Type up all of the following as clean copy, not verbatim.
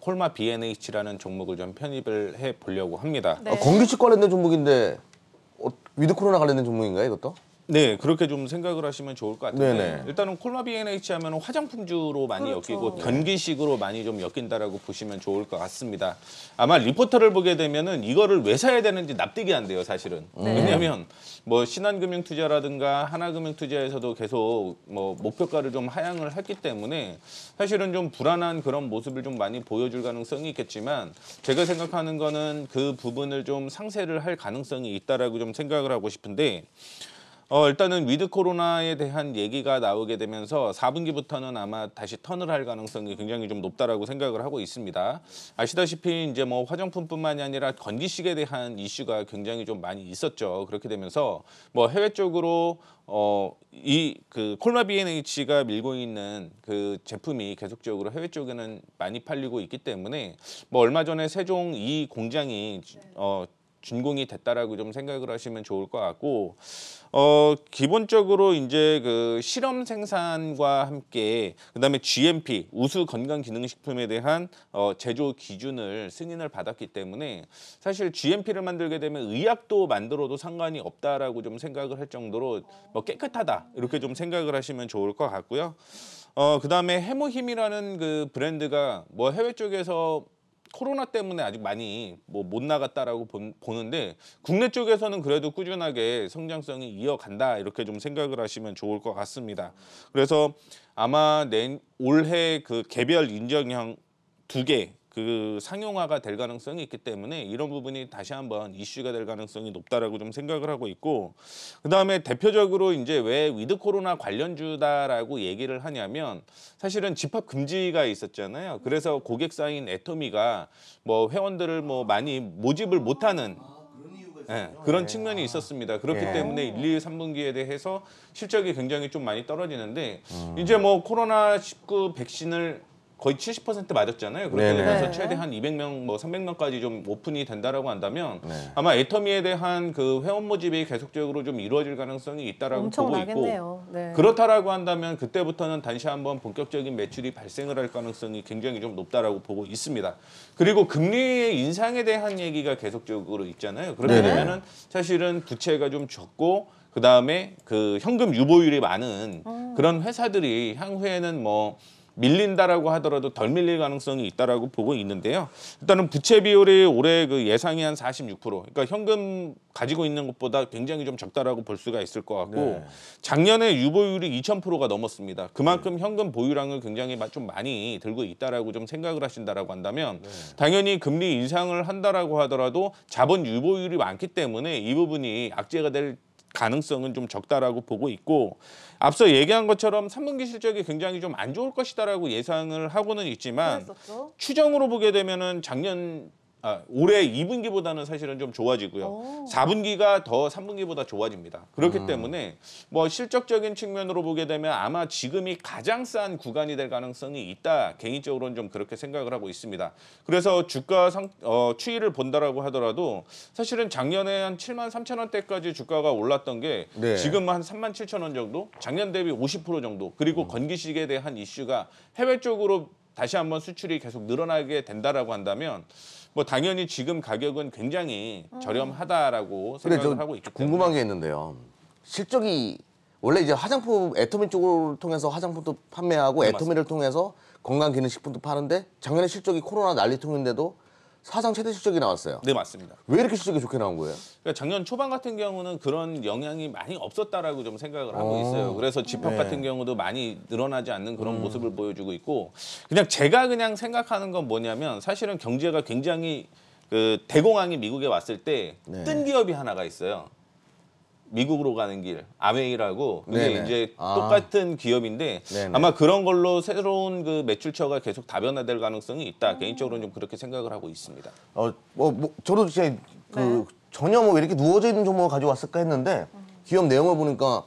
콜마 B&H라는 종목을 좀 편입을 해 보려고 합니다. 네. 건기식 관련된 종목인데 위드 코로나 관련된 종목인가요, 이것도? 네, 그렇게 좀 생각을 하시면 좋을 것 같은데 네네. 일단은 콜마 B&H 하면 화장품주로 많이 그렇죠. 엮이고 변기식으로 많이 좀 엮인다라고 보시면 좋을 것 같습니다. 아마 리포터를 보게 되면은 이거를 왜 사야 되는지 납득이 안 돼요, 사실은. 네. 왜냐하면 뭐 신한금융투자라든가 하나금융투자에서도 계속 뭐 목표가를 좀 하향을 했기 때문에 사실은 좀 불안한 그런 모습을 좀 많이 보여줄 가능성이 있겠지만 제가 생각하는 거는 그 부분을 좀 상쇄를 할 가능성이 있다라고 좀 생각을 하고 싶은데. 일단은 위드 코로나에 대한 얘기가 나오게 되면서 4분기부터는 아마 다시 턴을 할 가능성이 굉장히 좀 높다라고 생각을 하고 있습니다. 아시다시피 이제 뭐 화장품뿐만이 아니라 건기식에 대한 이슈가 굉장히 좀 많이 있었죠. 그렇게 되면서 뭐 해외 쪽으로 이 그 콜마 B&H가 밀고 있는 그 제품이 계속적으로 해외 쪽에는 많이 팔리고 있기 때문에 뭐 얼마 전에 세종 이 공장이 준공이 됐다라고 좀 생각을 하시면 좋을 것 같고 기본적으로 이제 그 실험 생산과 함께 그다음에 GMP 우수 건강기능식품에 대한 제조 기준을 승인을 받았기 때문에 사실 GMP를 만들게 되면 의약도 만들어도 상관이 없다라고 좀 생각을 할 정도로 뭐 깨끗하다 이렇게 좀 생각을 하시면 좋을 것 같고요. 그다음에 해모힘이라는 그 브랜드가 뭐 해외 쪽에서 코로나 때문에 아직 많이 뭐 못 나갔다라고 보는데 국내 쪽에서는 그래도 꾸준하게 성장성이 이어간다 이렇게 좀 생각을 하시면 좋을 것 같습니다. 그래서 아마 올해 그 개별 인정형 2개 그 상용화가 될 가능성이 있기 때문에 이런 부분이 다시 한번 이슈가 될 가능성이 높다라고 좀 생각을 하고 있고 그다음에 대표적으로 이제 왜 위드 코로나 관련주다라고 얘기를 하냐면 사실은 집합 금지가 있었잖아요. 그래서 고객사인 애터미가 뭐 회원들을 뭐 많이 모집을 못하는 그런 측면이 있었습니다. 그렇기 때문에 1, 2, 3분기에 대해서 실적이 굉장히 좀 많이 떨어지는데 이제 뭐 코로나19 백신을 거의 70% 맞았잖아요. 그렇게 되면서 최대한 200명, 뭐 300명까지 좀 오픈이 된다라고 한다면 아마 애터미에 대한 그 회원 모집이 계속적으로 좀 이루어질 가능성이 있다라고 보고 있고 그렇다라고 한다면 그때부터는 다시 한번 본격적인 매출이 발생을 할 가능성이 굉장히 좀 높다라고 보고 있습니다. 그리고 금리 인상에 대한 얘기가 계속적으로 있잖아요. 그렇게 되면은 사실은 부채가 좀 적고 그 다음에 그 현금 유보율이 많은 그런 회사들이 향후에는 뭐 밀린다라고 하더라도 덜 밀릴 가능성이 있다라고 보고 있는데요. 일단은 부채 비율이 올해 그 예상이 한 46%. 그러니까 현금 가지고 있는 것보다 굉장히 좀 적다라고 볼 수가 있을 것 같고 작년에 유보율이 2000%가 넘었습니다. 그만큼 현금 보유량을 굉장히 좀 많이 들고 있다라고 좀 생각을 하신다라고 한다면 당연히 금리 인상을 한다라고 하더라도 자본 유보율이 많기 때문에 이 부분이 악재가 될 가능성은 좀 적다라고 보고 있고 앞서 얘기한 것처럼 3분기 실적이 굉장히 좀 안 좋을 것이다라고 예상을 하고는 있지만 추정으로 보게 되면은 올해 2분기보다는 사실은 좀 좋아지고요. 4분기가 더 3분기보다 좋아집니다. 그렇기 때문에 뭐 실적적인 측면으로 보게 되면 아마 지금이 가장 싼 구간이 될 가능성이 있다. 개인적으로는 좀 그렇게 생각을 하고 있습니다. 그래서 주가 추이를 본다라고 하더라도 사실은 작년에 한 73,000원대까지 주가가 올랐던 게 지금 한 37,000원 정도? 작년 대비 50% 정도. 그리고 건기식에 대한 이슈가 해외 쪽으로 다시 한번 수출이 계속 늘어나게 된다라고 한다면 뭐 당연히 지금 가격은 굉장히 저렴하다라고 생각을 하고 있기 때문에 궁금한 게 있는데요. 실적이 원래 이제 화장품 애터미 쪽을 통해서 화장품도 판매하고 애터미를 통해서 건강기능식품도 파는데 작년에 실적이 코로나 난리통인데도 사상 최대 실적이 나왔어요. 네, 맞습니다. 왜 이렇게 실적이 좋게 나온 거예요? 그러니까 작년 초반 같은 경우는 그런 영향이 많이 없었다라고 좀 생각을 하고 있어요. 그래서 집합 같은 경우도 많이 늘어나지 않는 그런 모습을 보여주고 있고 제가 그냥 생각하는 건 뭐냐면 사실은 경제가 굉장히 그 대공황이 미국에 왔을 때 뜬 기업이 하나가 있어요. 미국으로 가는 길, 아메이라고 그게 이제 똑같은 기업인데 아마 그런 걸로 새로운 그 매출처가 계속 다변화될 가능성이 있다. 개인적으로는 좀 그렇게 생각을 하고 있습니다. 저도 진짜 전혀 뭐 이렇게 누워져 있는 종목을 가져왔을까 했는데 기업 내용을 보니까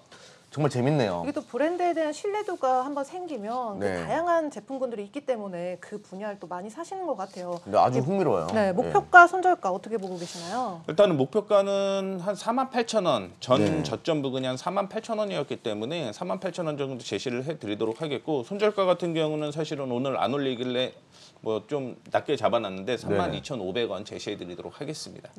정말 재밌네요. 이게 또 브랜드에 대한 신뢰도가 한번 생기면 또 다양한 제품군들이 있기 때문에 그 분야를 또 많이 사시는 것 같아요. 근데 아주 흥미로워요. 네, 목표가, 손절가 어떻게 보고 계시나요? 일단은 목표가는 한 48,000원, 저점 부근이 한 48,000원이었기 때문에 48,000원 정도 제시를 해드리도록 하겠고 손절가 같은 경우는 사실은 오늘 안 올리길래 뭐 좀 낮게 잡아놨는데 네네. 32,500원 제시해드리도록 하겠습니다.